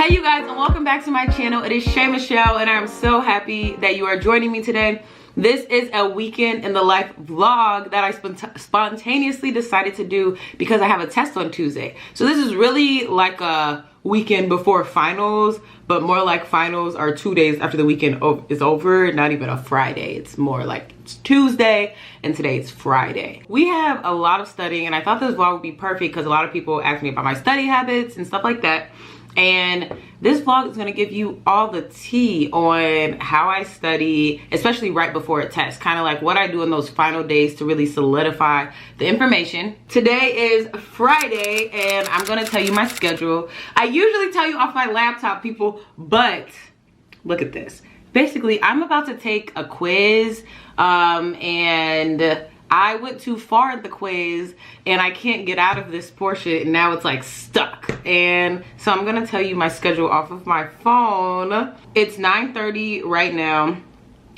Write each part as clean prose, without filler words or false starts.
Hey you guys, and welcome back to my channel. It is Shay Michelle, and I'm so happy that you are joining me today. This is a weekend in the life vlog that I spontaneously decided to do because I have a test on Tuesday. So this is really like a weekend before finals, but more like finals are 2 days after the weekend is over, not even a Friday. It's more like it's Tuesday and today it's Friday. We have a lot of studying, and I thought this vlog would be perfect because a lot of people ask me about my study habits and stuff like that. And this vlog is going to give you all the tea on how I study, especially right before a test, kind of like what I do in those final days to really solidify the information. Today is Friday, and I'm going to tell you my schedule. I usually tell you off my laptop, people, but look at this. Basically, I'm about to take a quiz, and I went too far at the quiz and I can't get out of this portion, and now it's like stuck. And so I'm gonna tell you my schedule off of my phone. It's 9:30 right now,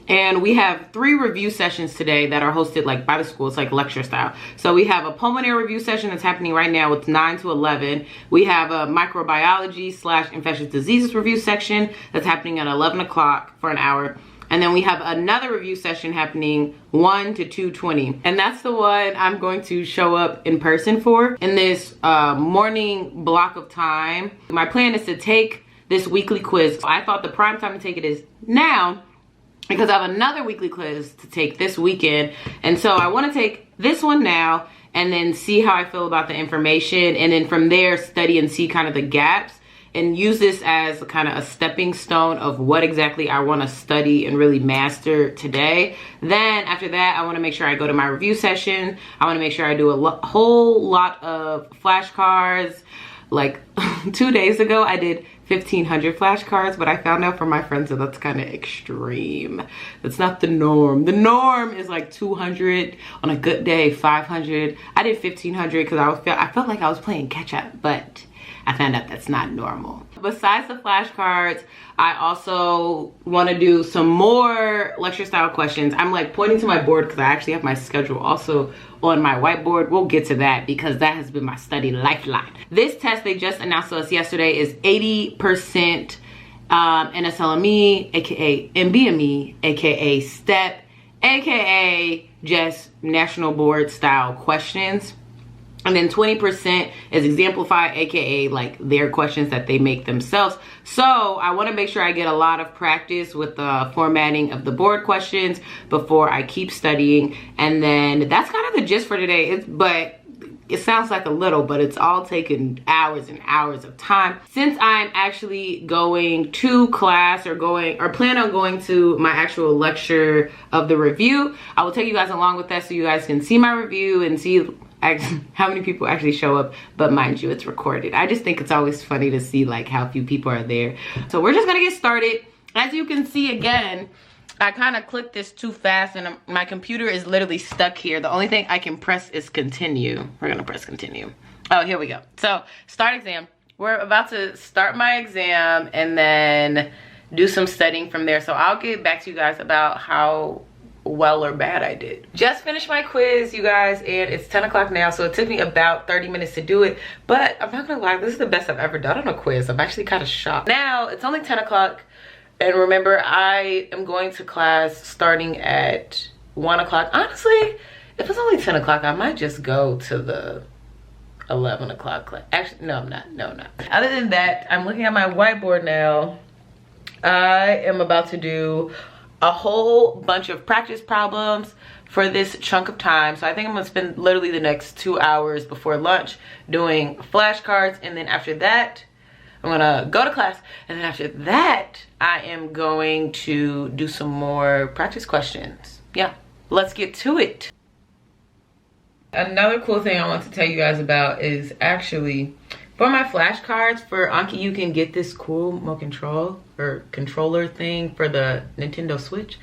and we have 3 review sessions today that are hosted like by the school. It's like lecture style. So we have a pulmonary review session that's happening right now. It's 9 to 11. We have a microbiology / infectious diseases review section that's happening at 11 o'clock for an hour. And then we have another review session happening 1 to 2:20. And that's the one I'm going to show up in person for in this morning block of time. My plan is to take this weekly quiz. I thought the prime time to take it is now because I have another weekly quiz to take this weekend. And so I want to take this one now and then see how I feel about the information. And then from there, study and see kind of the gaps, and use this as kind of a stepping stone of what exactly I want to study and really master today. Then after that, I want to make sure I go to my review session. I want to make sure I do a whole lot of flashcards. Like 2 days ago, I did 1,500 flashcards, but I found out from my friends that that's kind of extreme. That's not the norm. The norm is like 200, on a good day, 500. I did 1,500 because I felt like I was playing catch up, but I found out that's not normal. Besides the flashcards, I also want to do some more lecture style questions. I'm like pointing to my board because I actually have my schedule also on my whiteboard. We'll get to that because that has been my study lifeline. This test they just announced to us yesterday is 80% NSLME, aka MBME, aka STEP, aka just national board style questions. And then 20% is exemplified, aka like their questions that they make themselves. So I want to make sure I get a lot of practice with the formatting of the board questions before I keep studying. And then that's kind of the gist for today. But it sounds like a little, but it's all taken hours and hours of time. Since I'm actually going to class or plan on going to my actual lecture of the review, I will take you guys along with that so you guys can see my review and see how many people actually show up. But mind you, it's recorded. I just think it's always funny to see like how few people are there. So we're just gonna get started. As you can see, again, I kind of clicked this too fast and my computer is literally stuck here. The only thing I can press is continue. We're gonna press continue. Oh, here we go. So start exam. We're about to start my exam and then do some studying from there. So I'll get back to you guys about how well or bad I did. Just finished my quiz, you guys, and it's 10 o'clock now, so it took me about 30 minutes to do it, but I'm not gonna lie, this is the best I've ever done on a quiz. I'm actually kind of shocked. Now it's only 10 o'clock, and remember, I am going to class starting at 1 o'clock. Honestly, if it's only 10 o'clock, I might just go to the 11 o'clock class. Actually, no, I'm not. No, I'm not. Other than that, I'm looking at my whiteboard now. I am about to do a whole bunch of practice problems for this chunk of time. So I think I'm gonna spend literally the next 2 hours before lunch doing flashcards, and then after that I'm gonna go to class, and then after that I am going to do some more practice questions. Yeah, let's get to it. Another cool thing I want to tell you guys about is actually for my flashcards for Anki, you can get this cool remote control or controller thing for the Nintendo Switch.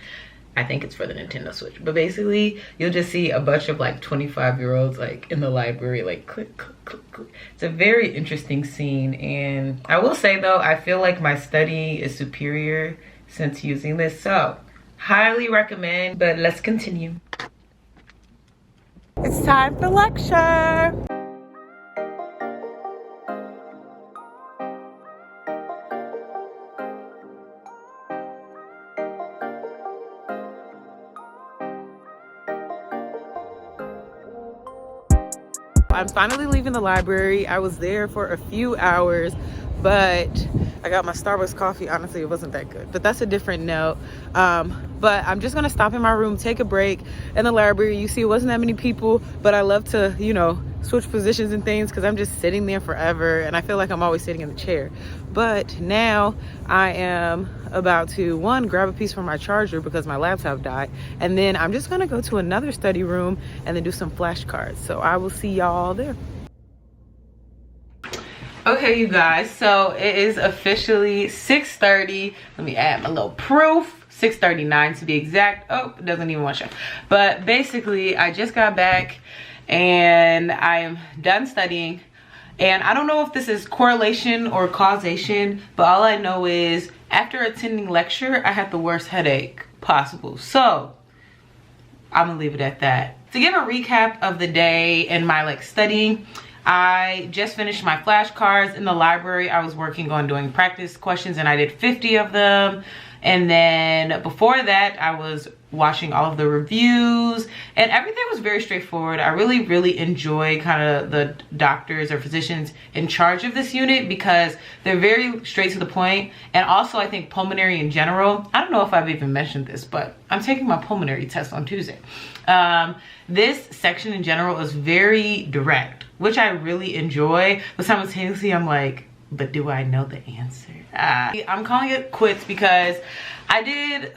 I think it's for the Nintendo Switch. But basically, you'll just see a bunch of like 25-year-olds like in the library, like click, click, click, click. It's a very interesting scene. And I will say though, I feel like my study is superior since using this. So highly recommend, but let's continue. It's time for lecture. I'm finally leaving the library. I was there for a few hours, but I got my Starbucks coffee. Honestly, it wasn't that good, but that's a different note. But I'm just gonna stop in my room, take a break in the library. You see, it wasn't that many people, but I love to, you know, switch positions and things because I'm just sitting there forever and I feel like I'm always sitting in the chair. But now I am about to, one, grab a piece from my charger because my laptop died, and then I'm just gonna go to another study room and then do some flashcards. So I will see y'all there. Okay, you guys, so it is officially 6:30. Let me add my little proof. 6:39 to be exact. Oh, it doesn't even want to show. But basically, I just got back and I am done studying. And I don't know if this is correlation or causation, but all I know is after attending lecture, I had the worst headache possible. So I'm gonna leave it at that. To give a recap of the day and my studying, I just finished my flashcards in the library. I was working on doing practice questions and I did 50 of them. And then before that, I was watching all of the reviews and everything was very straightforward. I really enjoy kind of the doctors or physicians in charge of this unit because they're very straight to the point. And also I think pulmonary in general, I don't know if I've even mentioned this, but I'm taking my pulmonary test on Tuesday. This section in general is very direct, which I really enjoy, but simultaneously I'm like, but do I know the answer? I'm calling it quits because I did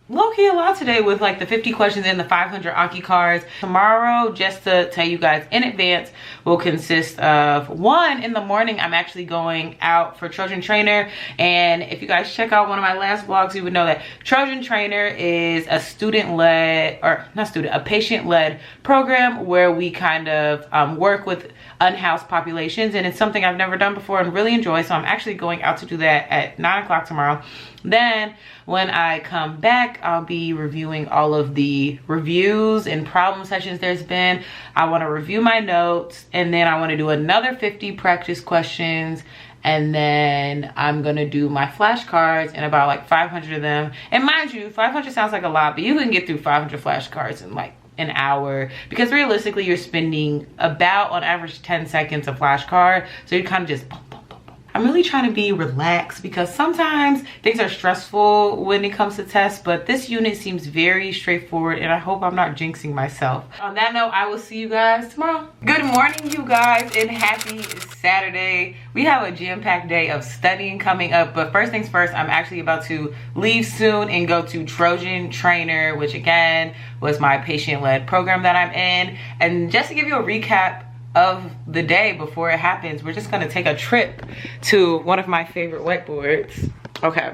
low-key a lot today with the 50 questions and the 500 Anki cards. Tomorrow, just to tell you guys in advance, will consist of, one, in the morning I'm actually going out for Trojan Trainer, and if you guys check out one of my last vlogs, you would know that Trojan Trainer is a student-led, or not student, a patient-led program where we kind of work with unhoused populations, and it's something I've never done before and really enjoy. So I'm actually going out to do that at 9 o'clock tomorrow. Then when I come back, I'll be reviewing all of the reviews and problem sessions there's been. I want to review my notes, and then I want to do another 50 practice questions, and then I'm gonna do my flashcards and about 500 of them. And mind you, 500 sounds like a lot, but you can get through 500 flashcards in an hour, because realistically you're spending about on average 10 seconds a flashcard, so you kind of just boom, boom, boom, boom. I'm really trying to be relaxed because sometimes things are stressful when it comes to tests, but this unit seems very straightforward and I hope I'm not jinxing myself. On that note, I will see you guys tomorrow. Good morning, you guys, and happy Saturday. We have a jam-packed day of studying coming up, but first things first, I'm actually about to leave soon and go to Trojan Trainer, which again was my patient-led program that I'm in. And just to give you a recap of the day before it happens, we're just gonna take a trip to one of my favorite whiteboards. Okay,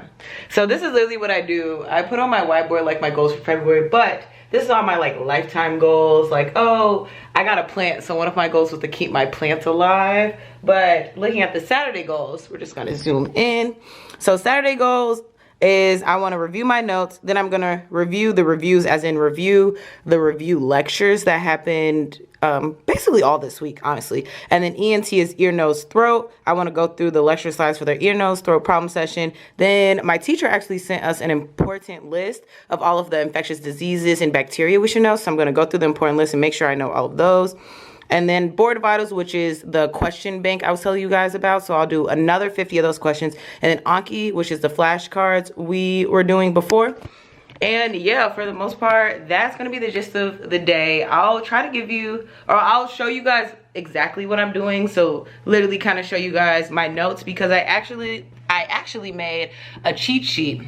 so this is literally what I do. I put on my whiteboard my goals for February, but this is all my lifetime goals. Oh, I got a plant, so one of my goals was to keep my plant alive. But looking at the Saturday goals, we're just gonna zoom in. So Saturday goals is I want to review my notes, then I'm gonna review the reviews, as in review the review lectures that happened basically all this week, honestly. And then ENT is ear, nose, throat. I want to go through the lecture slides for their ear, nose, throat problem session. Then my teacher actually sent us an important list of all of the infectious diseases and bacteria we should know, so I'm going to go through the important list and make sure I know all of those. And then board vitals, which is the question bank I was telling you guys about. So I'll do another 50 of those questions. And then Anki, which is the flashcards we were doing before. And yeah, for the most part, that's going to be the gist of the day. I'll try to give you, or I'll show you guys exactly what I'm doing. So literally kind of show you guys my notes, because I actually made a cheat sheet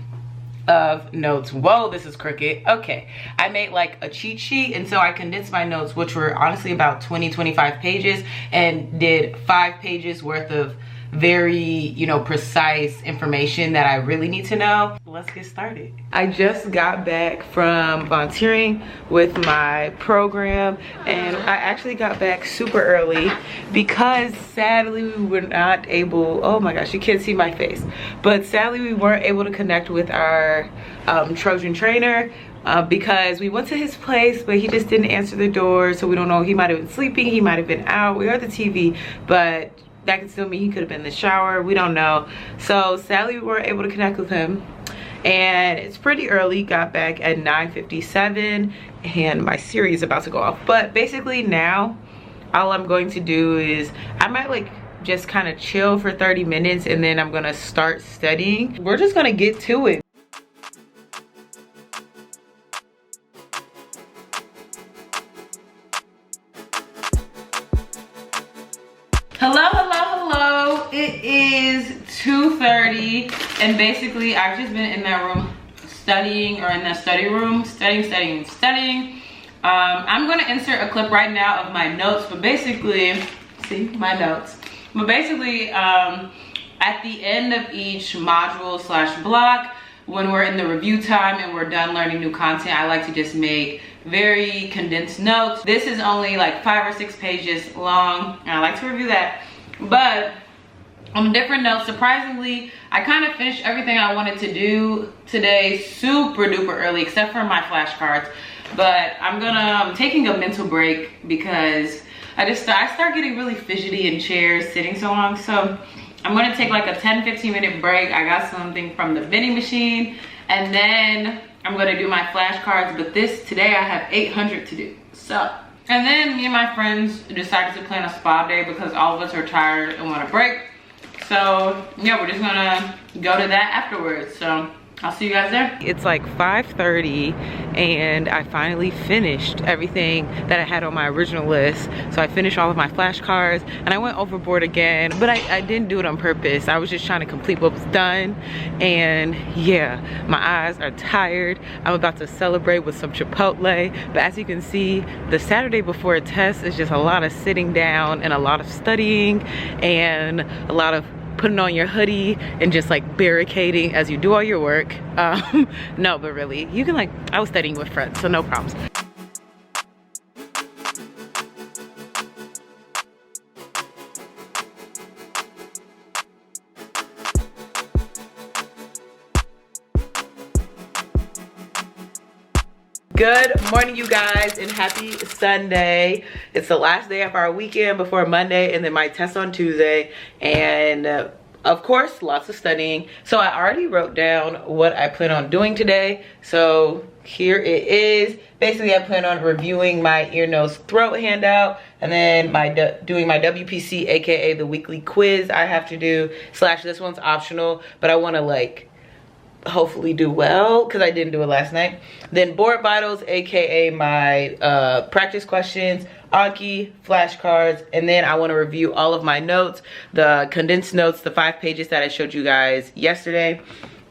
of notes. Whoa, this is crooked. Okay, I made a cheat sheet, and so I condensed my notes, which were honestly about 20-25 pages, and did 5 pages worth of very precise information that I really need to know. Let's get started. I just got back from volunteering with my program, and I actually got back super early because sadly we were not able, oh my gosh, you can't see my face, but sadly we weren't able to connect with our Trojan Trainer because we went to his place, but he just didn't answer the door, so we don't know. He might have been sleeping, he might have been out. We heard the TV, but that could still mean he could have been in the shower. We don't know. So sadly, we weren't able to connect with him. And it's pretty early. Got back at 9:57, and my Siri is about to go off. But basically now, all I'm going to do is I might like just kind of chill for 30 minutes and then I'm gonna start studying. We're just gonna get to it. Hello, hello, hello. It is 2:30 and basically I've just been in that room studying, or in that study room, studying. I'm gonna insert a clip right now of my notes, but basically, see my notes. But basically, at the end of each module / block, when we're in the review time and we're done learning new content, I like to just make very condensed notes. This is only like 5 or 6 pages long, and I like to review that. But on a different note, surprisingly, I kind of finished everything I wanted to do today super duper early, except for my flashcards. But I'm taking a mental break because I start getting really fidgety in chairs sitting so long. So I'm gonna take like a 10-15 minute break. I got something from the vending machine, and then I'm gonna do my flashcards. But today I have 800 to do. So, and then me and my friends decided to plan a spa day because all of us are tired and want a break. So yeah, we're just gonna go to that afterwards. So I'll see you guys there. It's like 5:30 and I finally finished everything that I had on my original list. So I finished all of my flashcards and I went overboard again, but I didn't do it on purpose. I was just trying to complete what was done. And yeah, my eyes are tired. I'm about to celebrate with some Chipotle. But as you can see, the Saturday before a test is just a lot of sitting down and a lot of studying and a lot of putting on your hoodie and just like barricading as you do all your work. No, but really, you can I was studying with friends, so no problems. Good morning, you guys, and happy Sunday. It's the last day of our weekend before Monday, and then my test on Tuesday, and of course lots of studying. So I already wrote down what I plan on doing today, so here it is. Basically, I plan on reviewing my ear, nose, throat handout, and then doing my WPC, aka the weekly quiz I have to do / this one's optional, but I want to hopefully do well because I didn't do it last night. Then board vitals, aka my practice questions, Anki, flashcards, and then I want to review all of my notes, the condensed notes, the 5 pages that I showed you guys yesterday.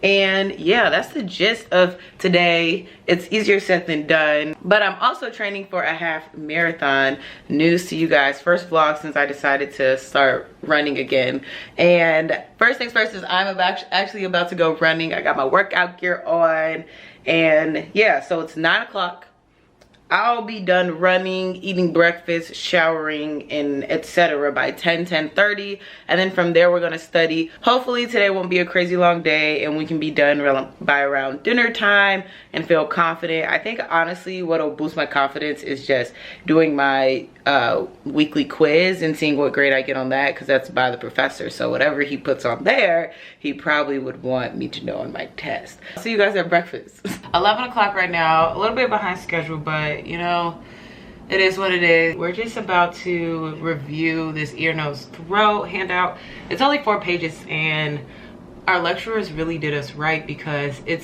And yeah, that's the gist of today. It's easier said than done, but I'm also training for a half marathon. News to you guys, first vlog since I decided to start running again. And first things first is I'm actually about to go running. I got my workout gear on, and yeah, so it's 9 o'clock. I'll be done running, eating breakfast, showering, and etc. by 10:30, and then from there we're gonna study. Hopefully today won't be a crazy long day and we can be done by around dinner time and feel confident. I think honestly what'll boost my confidence is just doing my weekly quiz and seeing what grade I get on that, because that's by the professor, so whatever he puts on there he probably would want me to know on my test. I'll see you guys at breakfast. 11 o'clock right now, a little bit behind schedule, but you know, it is what it is. We're just about to review this ear, nose, throat handout. It's only 4 pages, and our lecturers really did us right because it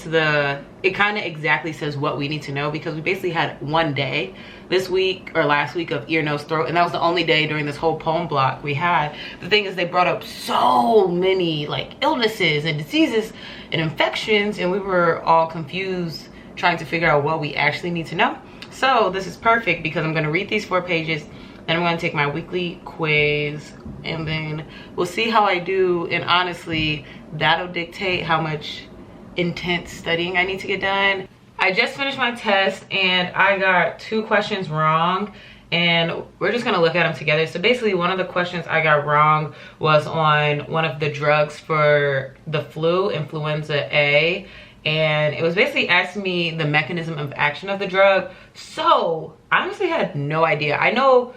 kind of exactly says what we need to know, because we basically had 1 day this week or last week of ear, nose, throat, and that was the only day during this whole poem block we had. The thing is, they brought up so many illnesses and diseases and infections, and we were all confused trying to figure out what we actually need to know. So this is perfect because I'm going to read these 4 pages, then I'm going to take my weekly quiz, and then we'll see how I do. And honestly, that'll dictate how much intense studying I need to get done. I just finished my test and I got 2 questions wrong, and we're just gonna look at them together. So basically, one of the questions I got wrong was on one of the drugs for the flu, influenza A, and it was basically asking me the mechanism of action of the drug. So I honestly had no idea. I know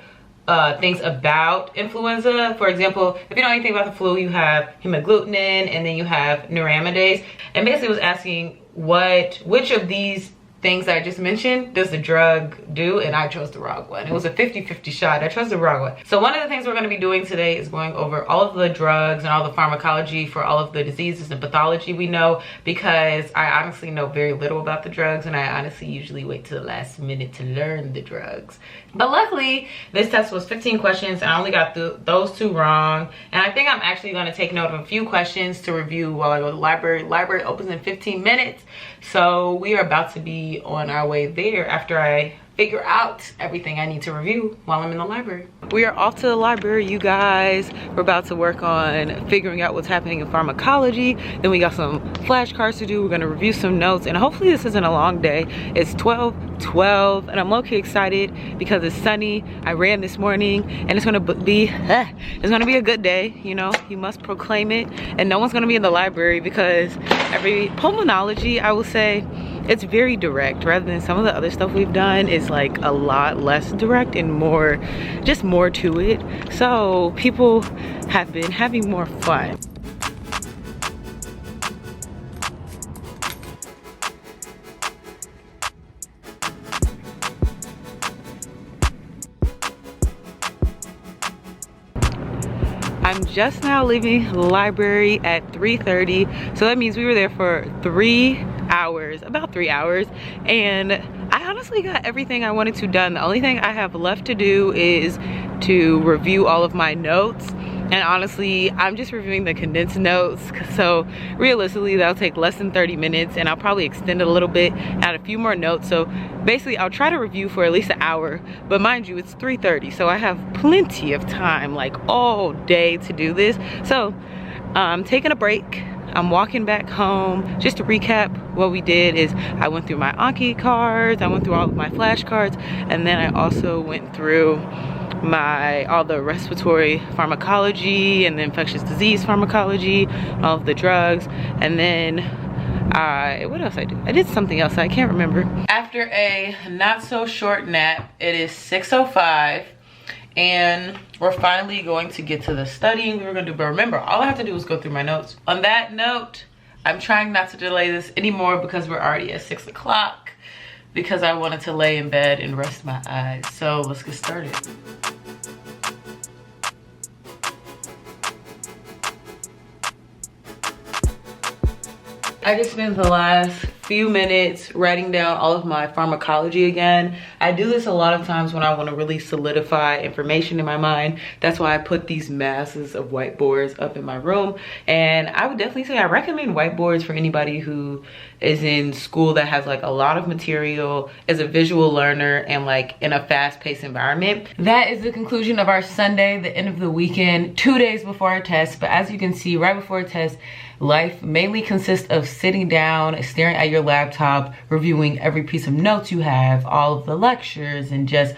things about influenza. For example, if you know anything about the flu, you have hemagglutinin and then you have neuraminidase, and basically it was asking which of these things that I just mentioned does the drug do, and I chose the wrong one. It was a 50-50 shot. I chose the wrong one. So one of the things we're going to be doing today is going over all of the drugs and all the pharmacology for all of the diseases and pathology we know, because I honestly know very little about the drugs, and I honestly usually wait to the last minute to learn the drugs. But luckily, this test was 15 questions, and I only got those 2 wrong. And I think I'm actually going to take note of a few questions to review while I go to the library. Library opens in 15 minutes, so we are about to be on our way there after I figure out everything I need to review while I'm in the library. We are off to the library, you guys. We're about to work on figuring out what's happening in pharmacology. Then we got some flashcards to do. We're gonna review some notes, and hopefully this isn't a long day. It's 12:12, and I'm low-key excited because it's sunny. I ran this morning, and it's gonna be a good day. You know, you must proclaim it. And no one's gonna be in the library because every pulmonology, I will say, it's very direct, rather than some of the other stuff we've done is like a lot less direct and more, just more to it. So people have been having more fun. I'm just now leaving the library at 3:30, so that means we were there for 3 hours, about 3 hours, and I honestly got everything I wanted to done. The only thing I have left to do is to review all of my notes, and honestly I'm just reviewing the condensed notes, so realistically that'll take less than 30 minutes, and I'll probably extend it a little bit, add a few more notes. So basically I'll try to review for at least an hour, but mind you, it's 3:30, so I have plenty of time, like all day, to do this. So I'm taking a break. I'm walking back home. Just to recap, what we did is I went through my Anki cards, I went through all of my flashcards, and then I also went through all the respiratory pharmacology and the infectious disease pharmacology, all of the drugs, and then what else I did? I did something else, I can't remember. After a not so short nap, it is 6:05. And we're finally going to get to the studying we were gonna do. But remember, all I have to do is go through my notes. On that note, I'm trying not to delay this anymore because we're already at 6 o'clock, because I wanted to lay in bed and rest my eyes. So let's get started. I just spent the last few minutes writing down all of my pharmacology again. I do this a lot of times when I want to really solidify information in my mind. That's why I put these masses of whiteboards up in my room. And I would definitely say I recommend whiteboards for anybody who is in school that has like a lot of material, is a visual learner, and like in a fast-paced environment. That is the conclusion of our Sunday, the end of the weekend, 2 days before our test. But as you can see, right before a test, life mainly consists of sitting down, staring at your laptop, reviewing every piece of notes you have, all of the lectures, and just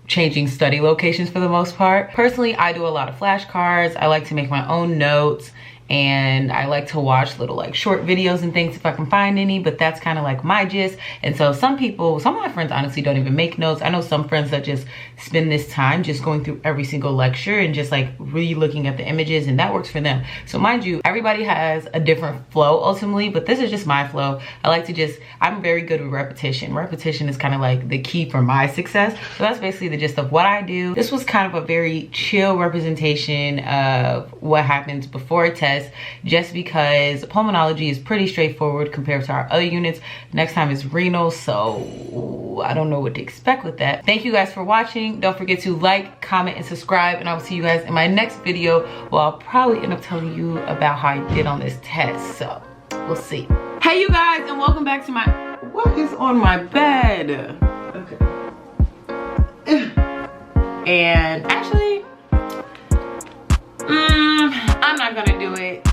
changing study locations for the most part. Personally, I do a lot of flashcards. I like to make my own notes, and I like to watch little like short videos and things if I can find any, but that's kind of like my gist. And so some of my friends honestly don't even make notes. I know some friends that just spend this time just going through every single lecture and just like really looking at the images, and that works for them. So mind you, everybody has a different flow ultimately, but this is just my flow. I like to I'm very good with repetition. Repetition is kind of like the key for my success. So that's basically the gist of what I do. This was kind of a very chill representation of what happens before a test, just because pulmonology is pretty straightforward compared to our other units. Next time is renal, so I don't know what to expect with that. Thank you guys for watching. Don't forget to like, comment, and subscribe, and I will see you guys in my next video, where I'll probably end up telling you about how I did on this test. So we'll see. Hey you guys, and welcome back to what is on my bed? Okay. And actually, I'm not gonna do it.